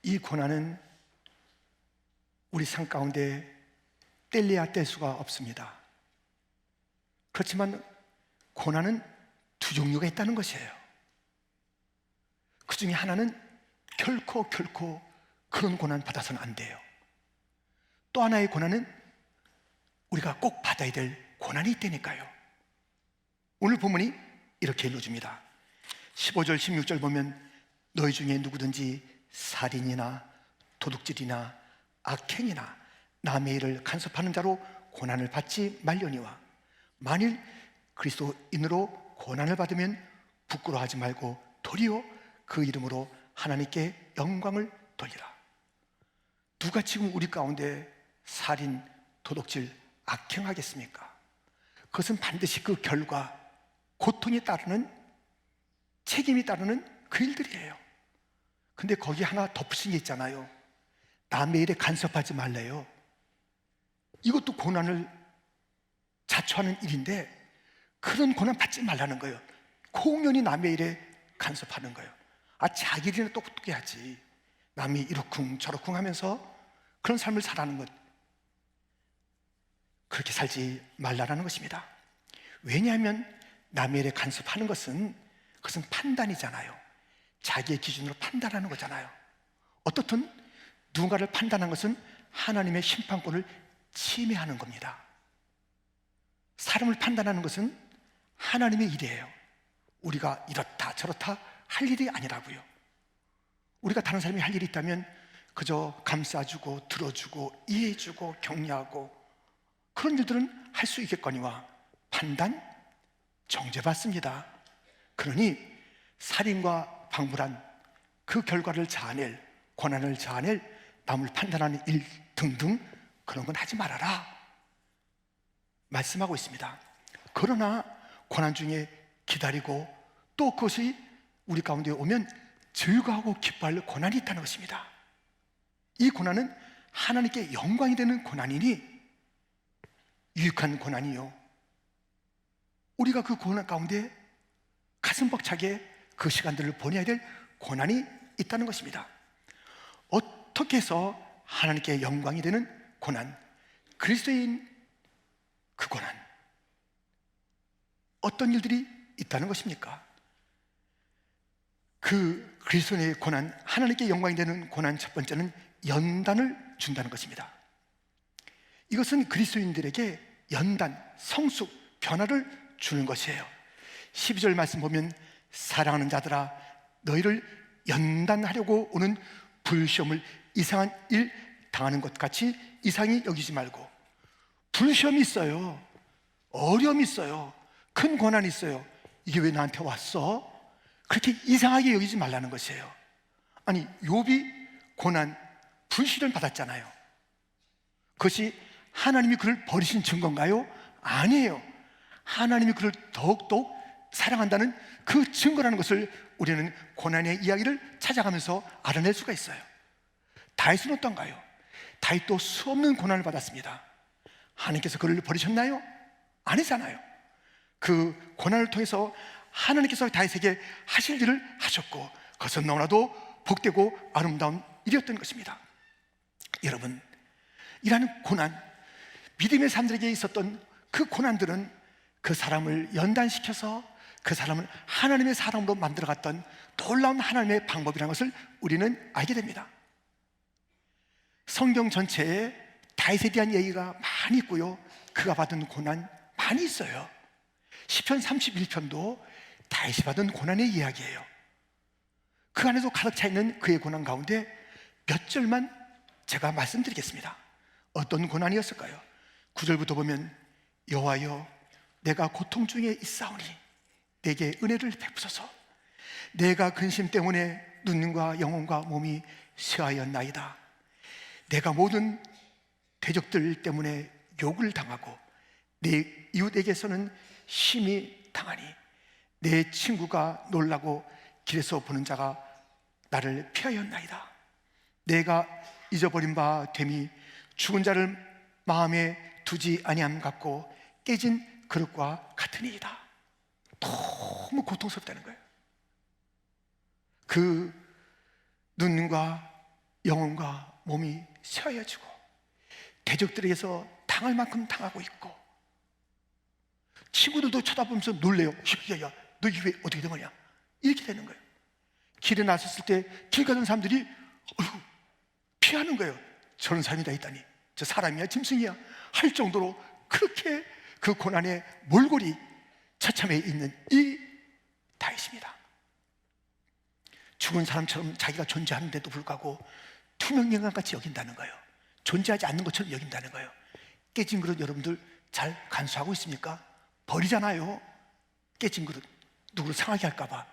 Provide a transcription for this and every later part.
이 고난은 우리 삶 가운데 뗄래야 뗄 수가 없습니다. 그렇지만 고난은 두 종류가 있다는 것이에요. 그 중에 하나는 결코 그런 고난 받아서는 안 돼요. 또 하나의 고난은 우리가 꼭 받아야 될 고난이 있다니까요. 오늘 본문이 이렇게 일러줍니다. 15절 16절 보면 너희 중에 누구든지 살인이나 도둑질이나 악행이나 남의 일을 간섭하는 자로 고난을 받지 말려니와 만일 그리스도인으로 고난을 받으면 부끄러워하지 말고 도리어 그 이름으로 하나님께 영광을 돌리라. 누가 지금 우리 가운데 살인, 도둑질, 악행하겠습니까? 그것은 반드시 그 결과, 고통이 따르는, 책임이 따르는 그 일들이에요. 근데 거기 하나 덧붙인 게 있잖아요. 남의 일에 간섭하지 말래요. 이것도 고난을 자초하는 일인데 그런 고난 받지 말라는 거예요. 공연히 남의 일에 간섭하는 거예요. 자기 일이나 똑똑히 하지. 남이 이러쿵 저러쿵 하면서 그런 삶을 살아가는 것, 그렇게 살지 말라는 것입니다. 왜냐하면 남의 일에 간섭하는 것은 그것은 판단이잖아요. 자기의 기준으로 판단하는 거잖아요. 어떻든 누군가를 판단하는 것은 하나님의 심판권을 침해하는 겁니다. 사람을 판단하는 것은 하나님의 일이에요. 우리가 이렇다 저렇다 할 일이 아니라고요. 우리가 다른 사람이 할 일이 있다면 그저 감싸주고 들어주고 이해해주고 격려하고 그런 일들은 할 수 있겠거니와 판단, 정죄받습니다. 그러니 살인과 방불한 그 결과를 자아낼, 고난을 자아낼, 남을 판단하는 일 등등 그런 건 하지 말아라 말씀하고 있습니다. 그러나 고난 중에 기다리고 또 그것이 우리 가운데 오면 즐거워하고 기뻐할 고난이 있다는 것입니다. 이 고난은 하나님께 영광이 되는 고난이니 유익한 고난이요, 우리가 그 고난 가운데 가슴 벅차게 그 시간들을 보내야 될 고난이 있다는 것입니다. 어떻게 해서 하나님께 영광이 되는 고난, 그리스도인 그 고난, 어떤 일들이 있다는 것입니까? 그 그리스도인의 고난, 하나님께 영광이 되는 고난 첫 번째는 연단을 준다는 것입니다. 이것은 그리스도인들에게 연단, 성숙, 변화를 주는 것이에요. 12절 말씀 보면 사랑하는 자들아 너희를 연단하려고 오는 불시험을 이상한 일 당하는 것 같이 이상히 여기지 말고, 불시험이 있어요, 어려움이 있어요, 큰 고난이 있어요. 이게 왜 나한테 왔어? 그렇게 이상하게 여기지 말라는 것이에요. 아니 욥이 고난, 불시를 받았잖아요. 그것이 하나님이 그를 버리신 증거인가요? 아니에요. 하나님이 그를 더욱더욱 사랑한다는 그 증거라는 것을 우리는 고난의 이야기를 찾아가면서 알아낼 수가 있어요. 다윗은 어떤가요? 다윗도 수없는 고난을 받았습니다. 하나님께서 그를 버리셨나요? 아니잖아요. 그 고난을 통해서 하나님께서 다윗에게 하실 일을 하셨고 그것은 너무나도 복되고 아름다운 일이었던 것입니다. 여러분, 이러한 고난, 믿음의 사람들에게 있었던 그 고난들은 그 사람을 연단시켜서 그 사람을 하나님의 사람으로 만들어갔던 놀라운 하나님의 방법이라는 것을 우리는 알게 됩니다. 성경 전체에 다윗에 대한 얘기가 많이 있고요, 그가 받은 고난 많이 있어요. 시편 31편도 다윗이 받은 고난의 이야기예요. 그 안에서 가득 차 있는 그의 고난 가운데 몇 절만 제가 말씀드리겠습니다. 어떤 고난이었을까요? 9절부터 보면 여호와여 내가 고통 중에 있사오니 내게 은혜를 베푸소서. 내가 근심 때문에 눈과 영혼과 몸이 쇠하였나이다. 내가 모든 대적들 때문에 욕을 당하고 내 이웃에게서는 심히 당하니 내 친구가 놀라고 길에서 보는 자가 나를 피하였나이다. 내가 잊어버린 바 됨이 죽은 자를 마음에 두지 아니함 같고 깨진 그릇과 같으니이다. 너무 고통스럽다는 거예요. 그 눈과 영혼과 몸이 쇠하여지고 대적들에게서 당할 만큼 당하고 있고, 친구들도 쳐다보면서 놀래요. 야야야, 너 이게 왜 어떻게 된 거냐? 이렇게 되는 거예요. 길에 나섰을 때 길 가던 사람들이 피하는 거예요. 저런 사람이 다 있다니, 저 사람이야 짐승이야 할 정도로 그렇게 그 고난의 몰골이 처참해 있는 이 다윗입니다. 죽은 사람처럼 자기가 존재하는데도 불구하고 투명인간같이 여긴다는 거예요. 존재하지 않는 것처럼 여긴다는 거예요. 깨진 그릇 여러분들 잘 간수하고 있습니까? 버리잖아요. 깨진 그릇, 누구를 상하게 할까봐.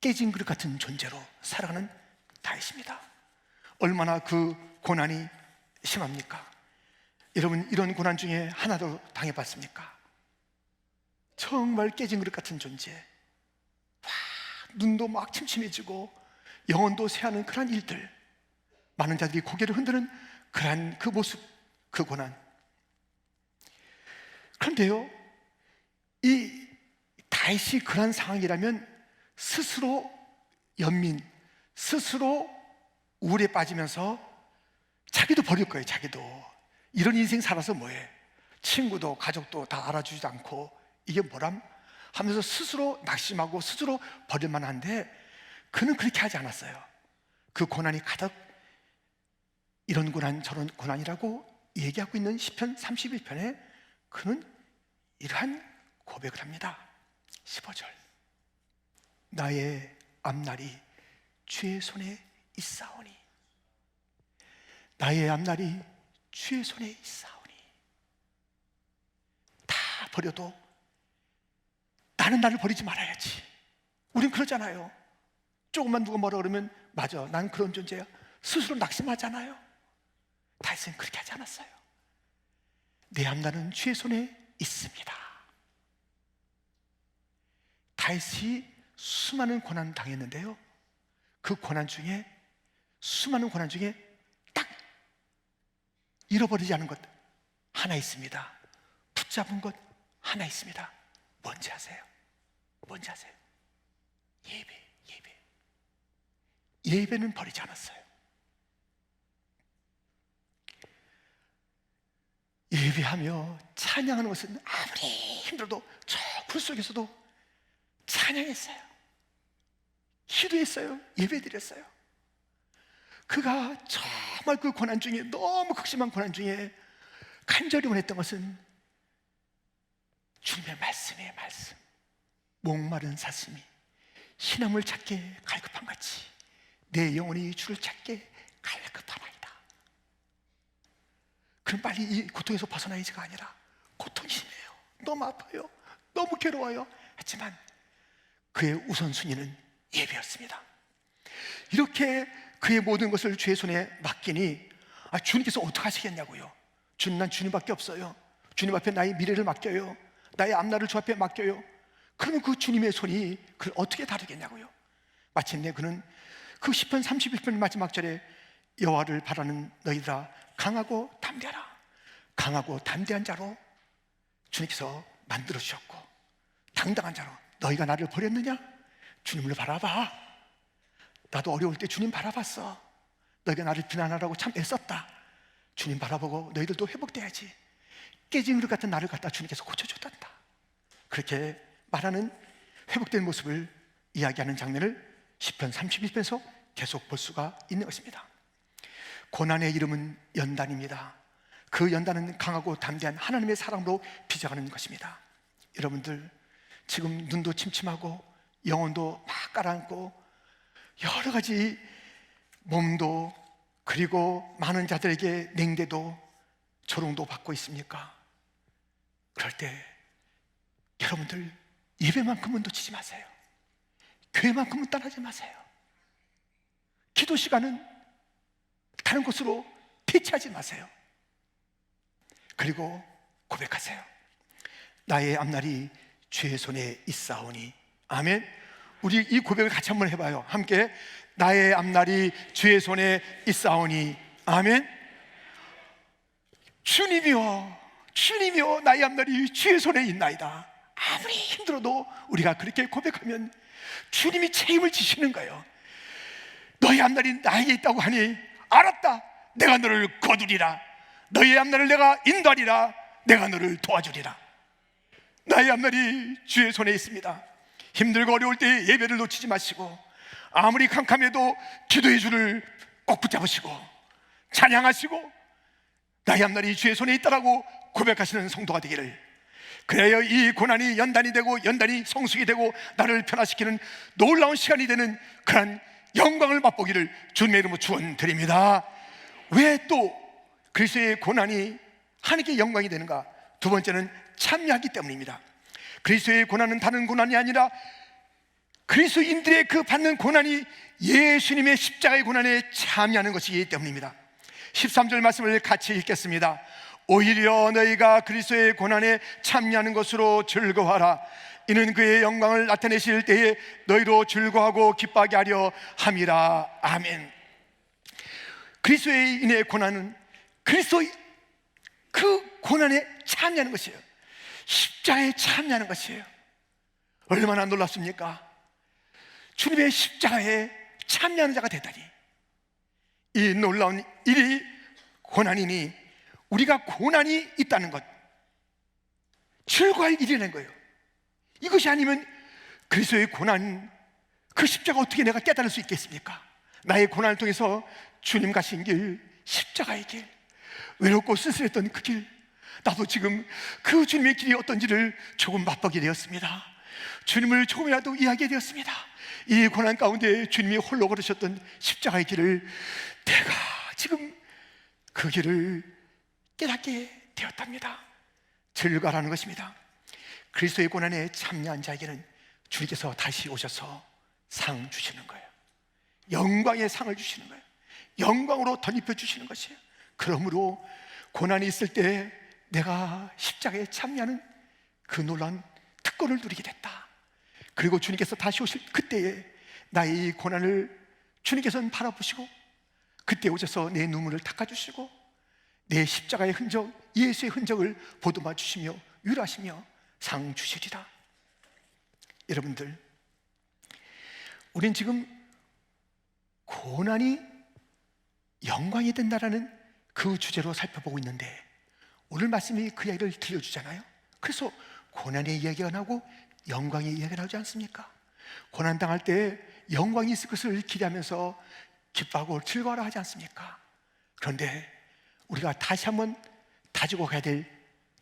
깨진 그릇 같은 존재로 살아가는 다윗입니다. 얼마나 그 고난이 심합니까? 여러분, 이런 고난 중에 하나도 당해봤습니까? 정말 깨진 그릇 같은 존재, 눈도 막 침침해지고 영혼도 쇠하는 그런 일들, 많은 자들이 고개를 흔드는 그러한 그 모습, 그 고난. 그런데요, 이 다윗이 그러한 상황이라면 스스로 연민, 스스로 우울에 빠지면서 자기도 버릴 거예요. 자기도 이런 인생 살아서 뭐해, 친구도 가족도 다 알아주지 않고 이게 뭐람 하면서 스스로 낙심하고 스스로 버릴 만한데, 그는 그렇게 하지 않았어요. 그 고난이 가득, 이런 고난 저런 고난이라고 얘기하고 있는 시편 31편에 그는 이러한 고백을 합니다. 15절, 나의 앞날이 주의 손에 있사오니, 나의 앞날이 주의 손에 있사오니. 다 버려도 나는 나를 버리지 말아야지. 우린 그러잖아요. 조금만 누가 뭐라 그러면 맞아, 난 그런 존재야, 스스로 낙심하잖아요. 다윗은 그렇게 하지 않았어요. 내 앞날은 주의 손에 있습니다. 다윗이 수많은 고난 당했는데요, 그 고난 중에, 수많은 고난 중에 딱 잃어버리지 않은 것 하나 있습니다. 붙잡은 것 하나 있습니다. 뭔지 아세요? 뭔지 아세요? 예배. 예배는 버리지 않았어요. 예배하며 찬양하는 것은 아무리 힘들어도 저 굴 속에서도 찬양했어요. 기도했어요. 예배드렸어요. 그가 정말 그 고난 중에, 너무 극심한 고난 중에 간절히 원했던 것은 주님의 말씀이에요. 말씀. 목마른 사슴이 희나물 찾게 갈급한 같이 내 영혼이 주를 찾게 갈급하나이다. 그럼 빨리 이 고통에서 벗어나야지가 아니라, 고통이 심해요, 너무 아파요, 너무 괴로워요. 하지만 그의 우선순위는 예배였습니다. 이렇게 그의 모든 것을 주의 손에 맡기니, 주님께서 어떻게 하시겠냐고요. 주님, 난 주님밖에 없어요. 주님 앞에 나의 미래를 맡겨요. 나의 앞날을 주 앞에 맡겨요. 그러면 그 주님의 손이 그를 어떻게 다루겠냐고요. 마침내 그는 그 시편 31편 마지막 절에 여호와를 바라는 너희들아 강하고 담대하라. 강하고 담대한 자로 주님께서 만들어 주셨고, 당당한 자로, 너희가 나를 버렸느냐? 주님을 바라봐. 나도 어려울 때 주님 바라봤어. 너희가 나를 비난하라고 참 애썼다. 주님 바라보고 너희들도 회복돼야지. 깨진 그릇 같은 나를 갖다 주님께서 고쳐줬단다. 그렇게 말하는 회복된 모습을 이야기하는 장면을 시편 31편에서 계속 볼 수가 있는 것입니다. 고난의 이름은 연단입니다. 그 연단은 강하고 담대한 하나님의 사랑으로 빚어가는 것입니다. 여러분들 지금 눈도 침침하고 영혼도 막 가라앉고 여러 가지 몸도, 그리고 많은 자들에게 냉대도 조롱도 받고 있습니까? 그럴 때 여러분들 예배만큼은 놓치지 마세요. 교회만큼은 떠나지 마세요. 기도 시간은 다른 곳으로 대체하지 마세요. 그리고 고백하세요. 나의 앞날이 주의 손에 있사오니. 아멘. 우리 이 고백을 같이 한번 해봐요. 함께. 나의 앞날이 주의 손에 있사오니. 아멘. 주님이여 나의 앞날이 주의 손에 있나이다. 아무리 힘들어도 우리가 그렇게 고백하면 주님이 책임을 지시는 거예요. 너의 앞날이 나에게 있다고 하니 알았다, 내가 너를 거두리라. 너의 앞날을 내가 인도하리라. 내가 너를 도와주리라. 나의 앞날이 주의 손에 있습니다. 힘들고 어려울 때 예배를 놓치지 마시고, 아무리 캄캄해도 기도의 줄을 꼭 붙잡으시고 찬양하시고 나의 앞날이 주의 손에 있다라고 고백하시는 성도가 되기를, 그래야 이 고난이 연단이 되고 연단이 성숙이 되고 나를 변화시키는 놀라운 시간이 되는 그런 영광을 맛보기를 주님의 이름으로 축원드립니다. 왜 또 그리스도의 고난이 하나님께 영광이 되는가? 두 번째는 참여하기 때문입니다. 그리스도의 고난은 다른 고난이 아니라 그리스도인들의 그 받는 고난이 예수님의 십자가의 고난에 참여하는 것이기 때문입니다. 13절 말씀을 같이 읽겠습니다. 오히려 너희가 그리스도의 고난에 참여하는 것으로 즐거워하라. 이는 그의 영광을 나타내실 때에 너희로 즐거워하고 기뻐하게 하려 함이라. 아멘. 그리스도인의 고난은 그리스도의 그 고난에 참여하는 것이에요. 십자가에 참여하는 것이에요. 얼마나 놀랍습니까? 주님의 십자가에 참여하는 자가 되다니. 이 놀라운 일이 고난이니 우리가 고난이 있다는 것, 즐거워할 일이라는 거예요. 이것이 아니면 그리스도의 고난, 그 십자가 어떻게 내가 깨달을 수 있겠습니까? 나의 고난을 통해서 주님 가신 길, 십자가의 길, 외롭고 쓸쓸했던 그 길, 나도 지금 그 주님의 길이 어떤지를 조금 맛보게 되었습니다. 주님을 조금이라도 이해하게 되었습니다. 이 고난 가운데 주님이 홀로 걸으셨던 십자가의 길을 내가 지금 그 길을 깨닫게 되었답니다. 즐거워하는 것입니다. 그리스도의 고난에 참여한 자에게는 주님께서 다시 오셔서 상 주시는 거예요. 영광의 상을 주시는 거예요. 영광으로 덧입혀 주시는 것이에요. 그러므로 고난이 있을 때 내가 십자가에 참여하는 그 놀라운 특권을 누리게 됐다. 그리고 주님께서 다시 오실 그때에 나의 이 고난을 주님께서는 바라보시고 그때 오셔서 내 눈물을 닦아주시고 내 십자가의 흔적, 예수의 흔적을 보듬어 주시며 위로하시며 상 주시리라. 여러분들, 우린 지금 고난이 영광이 된다라는 그 주제로 살펴보고 있는데 오늘 말씀이 그 이야기를 들려주잖아요. 그래서 고난의 이야기가 나오고 영광의 이야기가 나오지 않습니까? 고난당할 때 영광이 있을 것을 기대하면서 기뻐하고 즐거워라 하지 않습니까? 그런데 우리가 다시 한번 다지고 가야 될,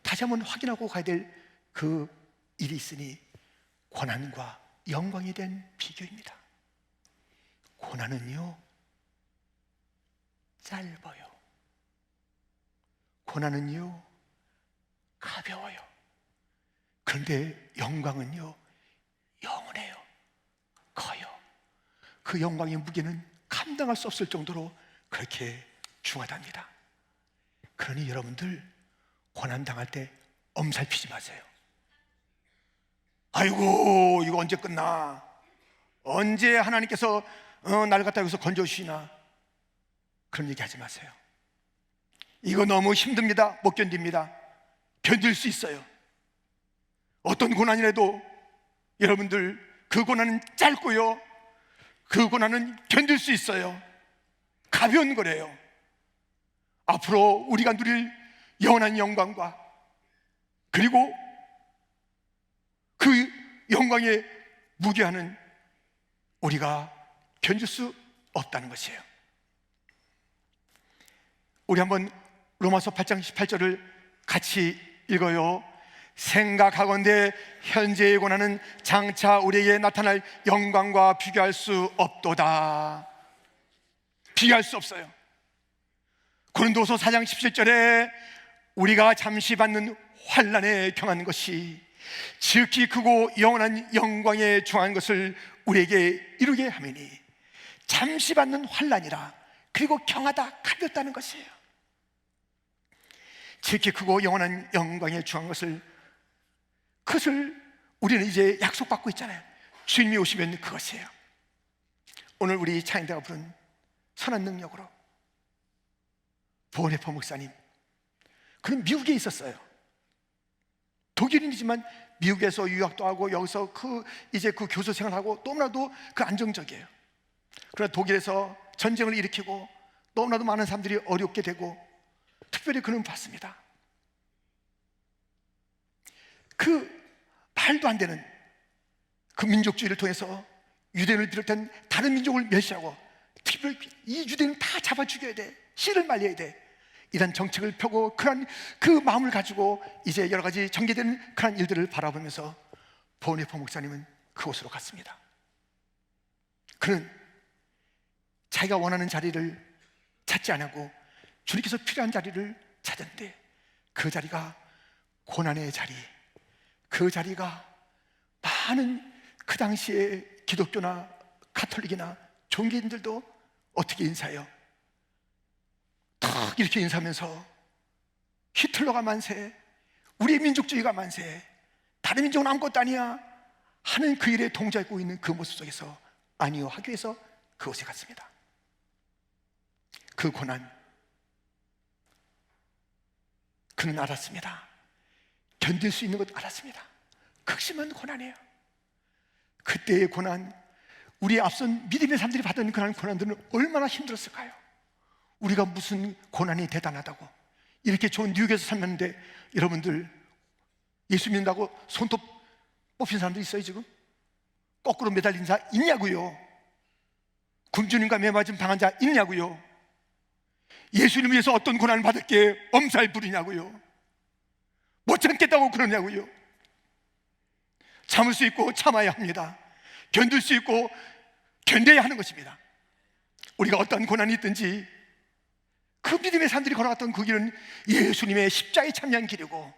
다시 한번 확인하고 가야 될 그 일이 있으니 고난과 영광에 대한 비교입니다. 고난은요 짧아요. 고난은요 가벼워요. 그런데 영광은요 영원해요. 커요. 그 영광의 무게는 감당할 수 없을 정도로 그렇게 중하답니다. 그러니 여러분들 고난당할 때 엄살피지 마세요. 아이고 이거 언제 끝나? 언제 하나님께서 나를 갖다 여기서 건져주시나? 그런 얘기 하지 마세요. 이거 너무 힘듭니다. 못 견딥니다. 견딜 수 있어요. 어떤 고난이라도 여러분들 그 고난은 짧고요 그 고난은 견딜 수 있어요. 가벼운 거래요. 앞으로 우리가 누릴 영원한 영광과 그리고 그 영광에 무게하는 우리가 견딜 수 없다는 것이에요. 우리 한번 로마서 8장 18절을 같이 읽어요. 생각하건대 현재의 고난은 장차 우리에게 나타날 영광과 비교할 수 없도다. 비교할 수 없어요. 고린도서 4장 17절에 우리가 잠시 받는 환난에 경한 것이 지극히 크고 영원한 영광에 중한 것을 우리에게 이루게 하매니, 잠시 받는 환난이라 그리고 경하다 가볍다는 것이에요. 지극히 크고 영원한 영광에 중한 것을, 그것을 우리는 이제 약속받고 있잖아요. 주님이 오시면 그것이에요. 오늘 우리 찬양대가 부른 선한 능력으로, 보은혜포 목사님, 그는 미국에 있었어요. 독일인이지만 미국에서 유학도 하고 여기서 이제 그 교수 생활하고 너무나도 그 안정적이에요. 그러나 독일에서 전쟁을 일으키고 너무나도 많은 사람들이 어렵게 되고 특별히 그는 봤습니다. 그 말도 안 되는 그 민족주의를 통해서 유대인을 비롯한 다른 민족을 멸시하고 특별히 이 유대인을 다 잡아 죽여야 돼, 씨를 말려야 돼, 이런 정책을 펴고 그런 그 마음을 가지고 이제 여러 가지 전개되는 그런 일들을 바라보면서 보네포 목사님은 그곳으로 갔습니다. 그는 자기가 원하는 자리를 찾지 않고 주님께서 필요한 자리를 찾았는데 그 자리가 고난의 자리, 그 자리가 많은 그 당시에 기독교나 가톨릭이나 종교인들도 어떻게 인사해요? 탁 이렇게 인사하면서 히틀러가 만세, 우리의 민족주의가 만세, 다른 민족은 아무것도 아니야 하는 그 일에 동조하고 있는 그 모습 속에서 아니요 하기 위해서 그곳에 갔습니다. 그 고난 그는 알았습니다. 견딜 수 있는 것 알았습니다. 극심한 고난이에요. 그때의 고난, 우리 앞선 믿음의 사람들이 받은 그런 고난들은 얼마나 힘들었을까요? 우리가 무슨 고난이 대단하다고 이렇게 좋은 뉴욕에서 살았는데, 여러분들 예수 믿는다고 손톱 뽑힌 사람들 있어요? 지금 거꾸로 매달린 자 있냐고요? 군주님과 매맞은 당한 자 있냐고요? 예수님 위해서 어떤 고난을 받을게 엄살 부리냐고요? 못 참겠다고 그러냐고요? 참을 수 있고 참아야 합니다. 견딜 수 있고 견뎌야 하는 것입니다. 우리가 어떤 고난이 있든지 그 믿음의 사람들이 걸어갔던 그 길은 예수님의 십자가에 참여한 길이고,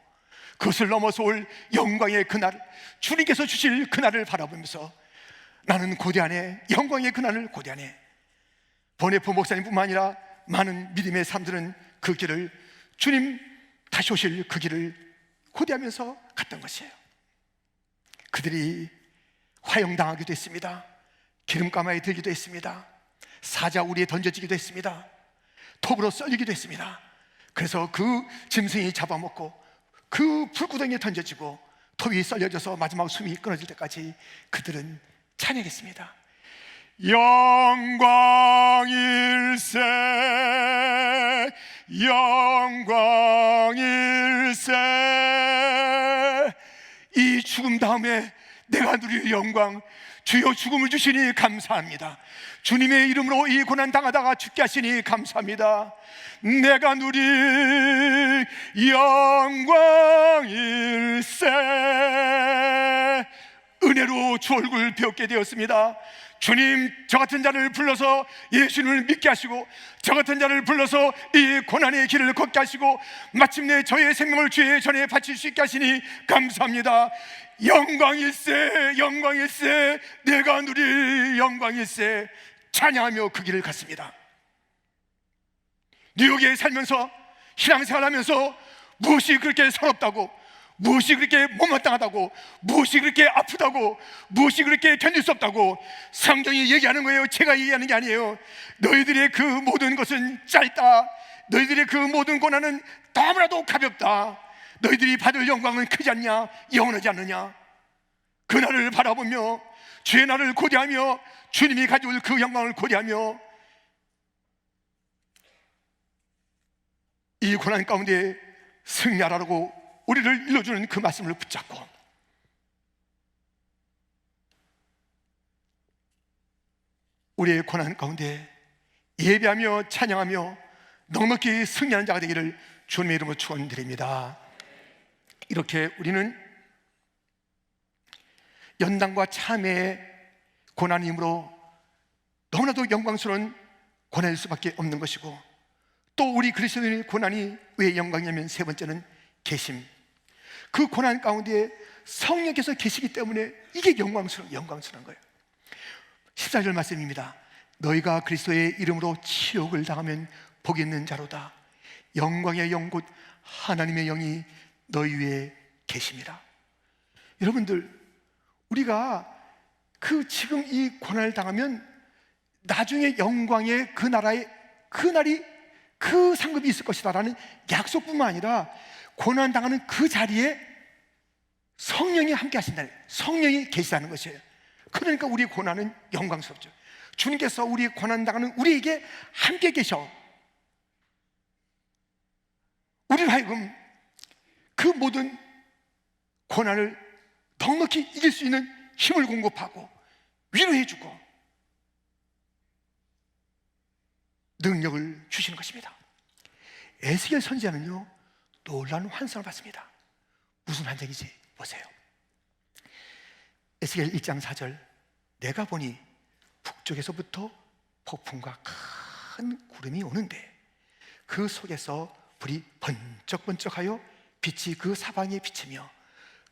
그것을 넘어서 올 영광의 그날, 주님께서 주실 그날을 바라보면서 나는 고대하네, 영광의 그날을 고대하네. 보네포 목사님뿐만 아니라 많은 믿음의 사람들은 그 길을, 주님 다시 오실 그 길을 고대하면서 갔던 것이에요. 그들이 화형당하기도 했습니다. 기름가마에 들기도 했습니다. 사자우리에 던져지기도 했습니다. 톱으로 썰리기도 했습니다. 그래서 그 짐승이 잡아먹고 그 불구덩이에 던져지고 톱이 썰려져서 마지막 숨이 끊어질 때까지 그들은 찬양했습니다. 영광일세, 영광일세. 이 죽음 다음에 내가 누릴 영광, 주여 죽음을 주시니 감사합니다. 주님의 이름으로 이 고난 당하다가 죽게 하시니 감사합니다. 내가 누릴 영광일세. 은혜로 주 얼굴 배웠게 되었습니다. 주님, 저 같은 자를 불러서 예수님을 믿게 하시고, 저 같은 자를 불러서 이 고난의 길을 걷게 하시고, 마침내 저의 생명을 주의 전에 바칠 수 있게 하시니 감사합니다. 영광일세, 영광일세, 내가 누릴 영광일세. 찬양하며 그 길을 갔습니다. 뉴욕에 살면서 신앙생활하면서 무엇이 그렇게 서럽다고, 무엇이 그렇게 못마땅하다고, 무엇이 그렇게 아프다고, 무엇이 그렇게 견딜 수 없다고 성경이 얘기하는 거예요. 제가 얘기하는 게 아니에요. 너희들의 그 모든 것은 짧다. 너희들의 그 모든 고난은 너무나도 가볍다. 너희들이 받을 영광은 크지 않냐, 영원하지 않느냐. 그날을 바라보며 주의 날을 고대하며 주님이 가져올 그 영광을 고대하며 이 고난 가운데 승리하라고 우리를 일러주는 그 말씀을 붙잡고 우리의 고난 가운데 예배하며 찬양하며 넉넉히 승리하는 자가 되기를 주님의 이름으로 축원드립니다. 이렇게 우리는 연단과 참회의 고난이므로 너무나도 영광스러운 고난일 수밖에 없는 것이고, 또 우리 그리스도인의 고난이 왜 영광이냐면 세 번째는 계심. 그 고난 가운데 성령께서 계시기 때문에 이게 영광스러운 거예요. 14절 말씀입니다. 너희가 그리스도의 이름으로 치욕을 당하면 복이 있는 자로다. 영광의 영 곧 하나님의 영이 너희 위에 계십니다. 여러분들, 우리가 그 지금 이 고난을 당하면 나중에 영광의 그 나라에 그 날이 그 상급이 있을 것이다라는 약속뿐만 아니라 고난 당하는 그 자리에 성령이 함께 하신다는, 성령이 계시다는 것이에요. 그러니까 우리 고난은 영광스럽죠. 주님께서 우리 고난당하는 우리에게 함께 계셔 우리를 하여금 그 모든 고난을 넉넉히 이길 수 있는 힘을 공급하고 위로해주고 능력을 주시는 것입니다. 에스겔 선지자는요 놀라운 환상을 받습니다. 무슨 환상인지 보세요. 에스겔 1장 4절, 내가 보니 북쪽에서부터 폭풍과 큰 구름이 오는데 그 속에서 불이 번쩍번쩍하여 빛이 그 사방에 비치며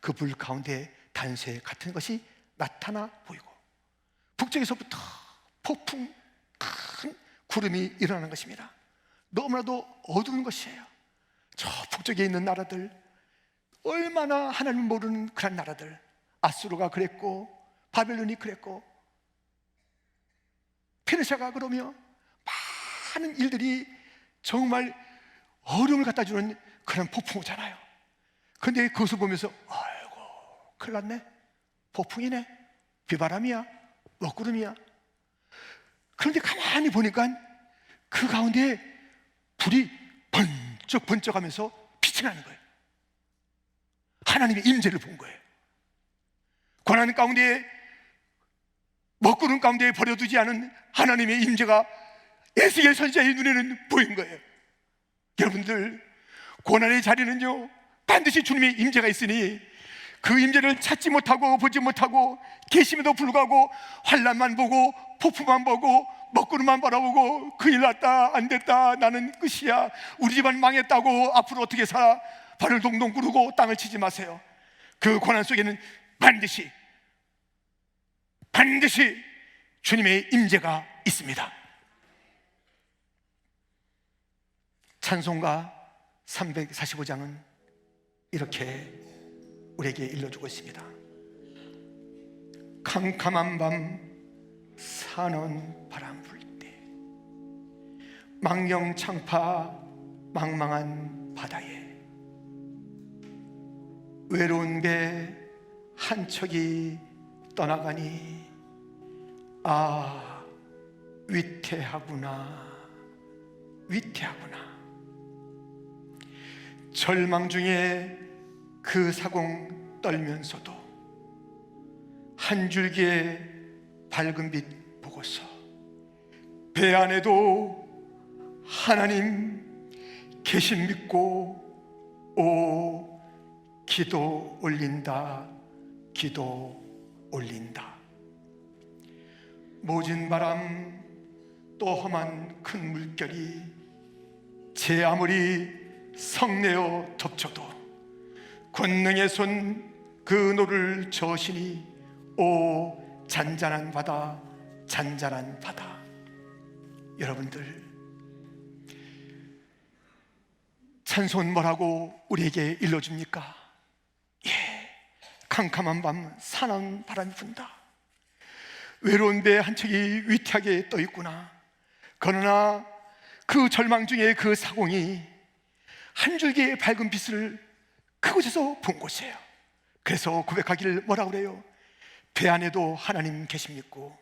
그 불 가운데 단쇠 같은 것이 나타나 보이고, 북쪽에서부터 폭풍 큰 구름이 일어나는 것입니다. 너무나도 어두운 것이에요. 저 북쪽에 있는 나라들, 얼마나 하나님 모르는 그런 나라들, 아수르가 그랬고 바벨론이 그랬고 페르시아가 그러며 많은 일들이 정말 어려움을 갖다 주는 그런 폭풍우잖아요. 그런데 그것을 보면서 아이고 큰일 났네, 폭풍이네, 비바람이야, 먹구름이야. 그런데 가만히 보니까 그 가운데 불이 번쩍번쩍하면서 빛이 나는 거예요. 하나님의 임재를 본 거예요. 고난 가운데, 먹구름 가운데 버려두지 않은 하나님의 임재가 에스겔 선지자의 눈에는 보인 거예요. 여러분들, 고난의 자리는요 반드시 주님의 임재가 있으니 그 임재를 찾지 못하고 보지 못하고 계심에도 불구하고 환난만 보고 폭풍만 보고 먹구름만 바라보고 큰일 났다, 안 됐다, 나는 끝이야, 우리 집안 망했다고 앞으로 어떻게 살아, 발을 동동 구르고 땅을 치지 마세요. 그 고난 속에는 반드시 주님의 임재가 있습니다. 찬송가 345장은 이렇게 우리에게 일러주고 있습니다. 캄캄한 밤 사는 바람 불 때, 망령창파 망망한 바다에 외로운 배 한 척이 떠나가니 아 위태하구나, 위태하구나. 절망 중에 그 사공 떨면서도 한 줄기의 밝은 빛 보고서 배 안에도 하나님 계신 믿고 오 기도 올린다, 기도 올린다. 모진 바람 또 험한 큰 물결이 제 아무리 성내어 덮쳐도 권능의 손 그 노를 저시니 오 잔잔한 바다, 잔잔한 바다. 여러분들, 찬송은 뭐라고 우리에게 일러줍니까? 예, 캄캄한 밤 사나운 바람이 분다. 외로운 배 한 척이 위태하게 떠 있구나. 그러나 그 절망 중에 그 사공이 한 줄기의 밝은 빛을 그곳에서 본 곳이에요. 그래서 고백하기를 뭐라고 그래요? 배 안에도 하나님 계심 믿고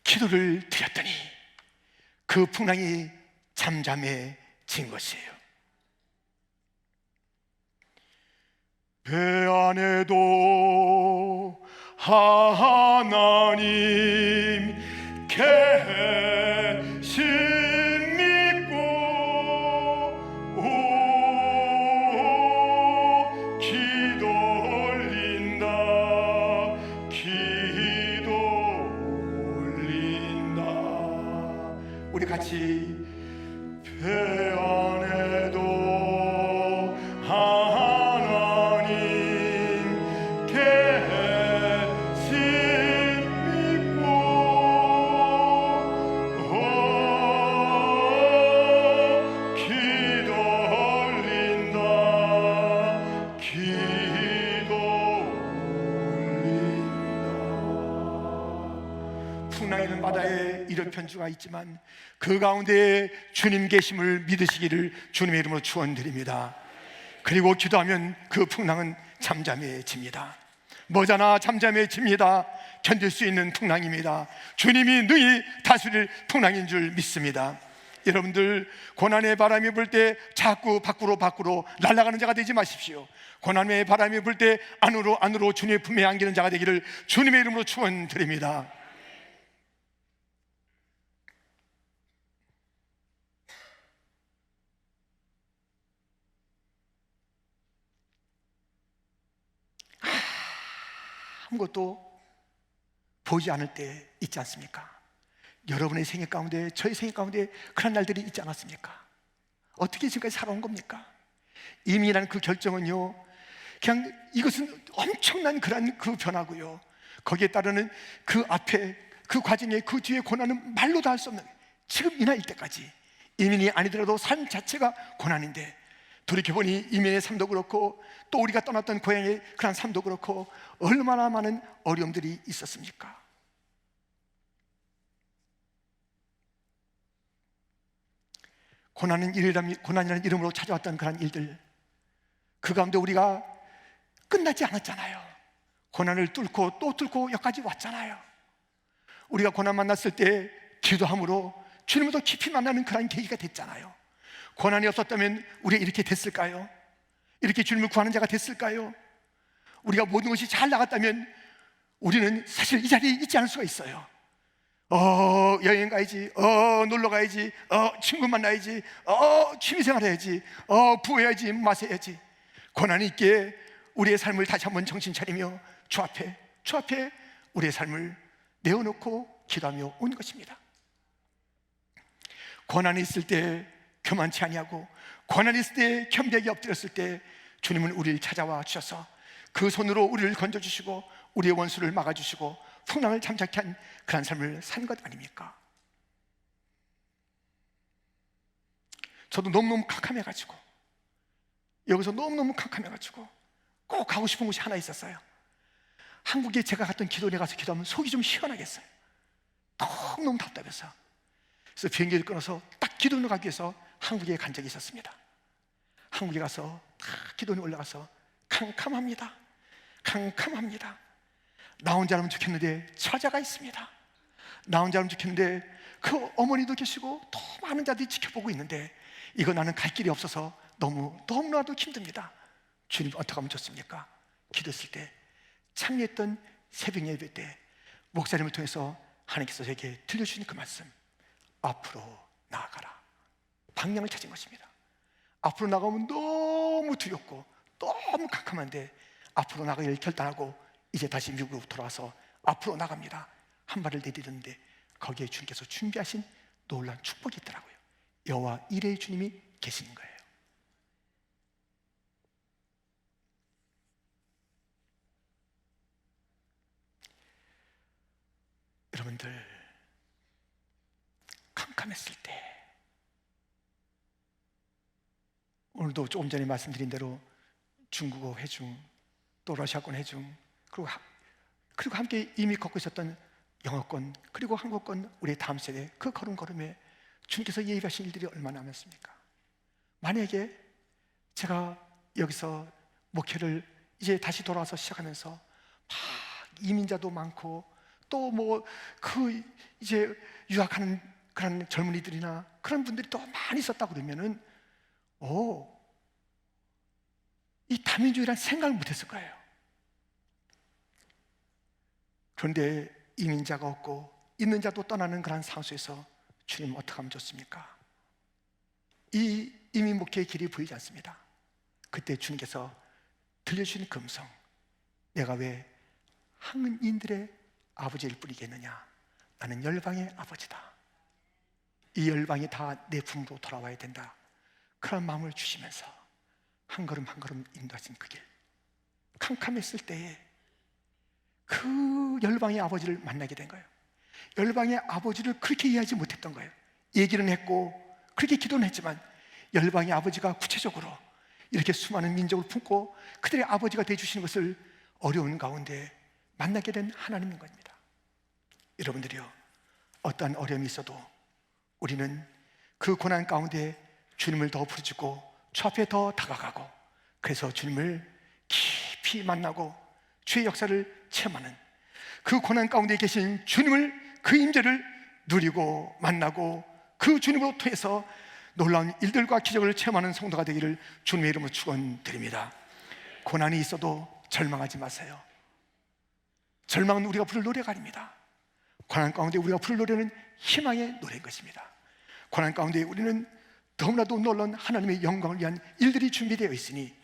기도를 드렸더니 그 풍랑이 잠잠해진 것이에요. 배 안에도 하나님 계심 믿고 오 기도 올린다, 기도 올린다. 우리 같이 배 안에도 풍랑이는 바다에 이럴 편주가 있지만 그 가운데 주님 계심을 믿으시기를 주님의 이름으로 축원드립니다. 그리고 기도하면 그 풍랑은 잠잠해집니다. 머자나 잠잠해집니다. 견딜 수 있는 풍랑입니다. 주님이 능히 다스릴 풍랑인 줄 믿습니다. 여러분들, 고난의 바람이 불 때 자꾸 밖으로 날아가는 자가 되지 마십시오. 고난의 바람이 불 때 안으로 주님의 품에 안기는 자가 되기를 주님의 이름으로 축원드립니다. 아무것도 보이지 않을 때 있지 않습니까? 여러분의 생애 가운데, 저의 생애 가운데 그런 날들이 있지 않았습니까? 어떻게 지금까지 살아온 겁니까? 이민이라는 그 결정은요, 그냥 이것은 엄청난 그런 그 변화고요, 거기에 따르는 그 앞에 그 과정에 그 뒤에 고난은 말로도 할 수 없는, 지금 이 나이 때까지 이민이 아니더라도 삶 자체가 고난인데, 돌이켜보니 이민의 삶도 그렇고 또 우리가 떠났던 고향의 그런 삶도 그렇고 얼마나 많은 어려움들이 있었습니까? 고난이라는 이름으로 찾아왔던 그런 일들, 그 가운데 우리가 끝나지 않았잖아요. 고난을 뚫고 또 뚫고 여기까지 왔잖아요. 우리가 고난 만났을 때 기도함으로 주님을 더 깊이 만나는 그런 계기가 됐잖아요. 고난이 없었다면 우리가 이렇게 됐을까요? 이렇게 주님을 구하는 자가 됐을까요? 우리가 모든 것이 잘 나갔다면 우리는 사실 이 자리에 있지 않을 수가 있어요. 여행 가야지, 놀러 가야지, 친구 만나야지, 취미생활 해야지, 부해야지, 마셔야지. 고난이 있게 우리의 삶을 다시 한번 정신 차리며 주 앞에 우리의 삶을 내어놓고 기도하며 온 것입니다. 고난이 있을 때 교만치 아니하고, 고난이 있을 때 겸비하게 엎드렸을 때 주님은 우리를 찾아와 주셔서 그 손으로 우리를 건져주시고 우리의 원수를 막아주시고 풍랑을 잠잠케 한 그런 삶을 산 것 아닙니까? 저도 너무너무 캄캄해가지고, 여기서 너무너무 캄캄해가지고 꼭 가고 싶은 곳이 하나 있었어요. 한국에 제가 갔던 기도원에 가서 기도하면 속이 좀 시원하겠어요. 너무너무 답답해서. 그래서 비행기를 끊어서 딱 기도원에 가기 위해서 한국에 간 적이 있었습니다. 한국에 가서 딱 기도원에 올라가서 캄캄합니다. 나 혼자라면 좋겠는데 처자가 있습니다. 나 혼자라면 좋겠는데 그 어머니도 계시고 더 많은 자들이 지켜보고 있는데 이거 나는 갈 길이 없어서 너무나도 힘듭니다. 주님 어떻게 하면 좋습니까? 기도했을 때, 참여했던 새벽 예배 때 목사님을 통해서 하나님께서 저에게 들려주신 그 말씀, 앞으로 나아가라. 방향을 찾은 것입니다. 앞으로 나가면 너무 두렵고 너무 캄캄한데 앞으로 나가기를 결단하고 이제 다시 미국으로 돌아와서 앞으로 나갑니다. 한 발을 내디뎠는데 거기에 주님께서 준비하신 놀라운 축복이 있더라고요. 여호와 이레의 주님이 계시는 거예요. 여러분들, 캄캄했을 때, 오늘도 조금 전에 말씀드린 대로 중국어 회중, 또 러시아권 회중, 그리고 함께 이미 걷고 있었던 영어권, 그리고 한국권, 우리의 다음 세대, 그 걸음걸음에 주님께서 예비하신 일들이 얼마나 많습니까? 만약에 제가 여기서 목회를 이제 다시 돌아와서 시작하면서 막 이민자도 많고 또 이제 유학하는 그런 젊은이들이나 그런 분들이 또 많이 있었다 그러면은 이 다민족이란 생각을 못했을 거예요. 그런데 이민자가 없고 있는 자도 떠나는 그런 상황 속에서 주님 어떻게 하면 좋습니까? 이 이민 목회의 길이 보이지 않습니다. 그때 주님께서 들려주신 그 음성, 내가 왜 한인들의 아버지를 뿌리겠느냐? 나는 열방의 아버지다. 이 열방이 다 내 품으로 돌아와야 된다. 그런 마음을 주시면서 한 걸음 한 걸음 인도하신 그 길, 캄캄했을 때에 그 열방의 아버지를 만나게 된 거예요. 열방의 아버지를 그렇게 이해하지 못했던 거예요. 얘기는 했고 그렇게 기도는 했지만 열방의 아버지가 구체적으로 이렇게 수많은 민족을 품고 그들의 아버지가 되어주시는 것을 어려운 가운데 만나게 된 하나님인 겁니다. 여러분들이요, 어떠한 어려움이 있어도 우리는 그 고난 가운데 주님을 더 부르짖고 주 앞에 더 다가가고, 그래서 주님을 깊이 만나고 주의 역사를 체험하는, 그 고난 가운데 계신 주님을, 그 임재를 누리고 만나고 그 주님으로 통해서 놀라운 일들과 기적을 체험하는 성도가 되기를 주님의 이름으로 축원드립니다. 고난이 있어도 절망하지 마세요. 절망은 우리가 부를 노래가 아닙니다. 고난 가운데 우리가 부를 노래는 희망의 노래인 것입니다. 고난 가운데 우리는 너무나도 놀라운 하나님의 영광을 위한 일들이 준비되어 있으니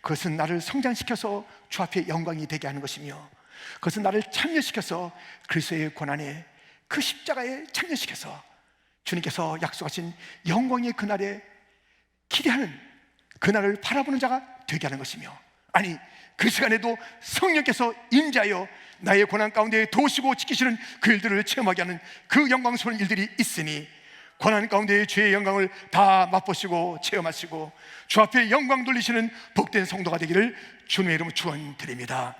그것은 나를 성장시켜서 주 앞에 영광이 되게 하는 것이며, 그것은 나를 참여시켜서 그리스도의 고난에, 그 십자가에 참여시켜서 주님께서 약속하신 영광의 그날에 기대하는, 그날을 바라보는 자가 되게 하는 것이며, 아니 그 시간에도 성령께서 임재하여 나의 고난 가운데 도우시고 지키시는 그 일들을 체험하게 하는 그 영광스러운 일들이 있으니, 고난 가운데 주의 영광을 다 맛보시고 체험하시고 주 앞에 영광 돌리시는 복된 성도가 되기를 주님의 이름으로 축원드립니다.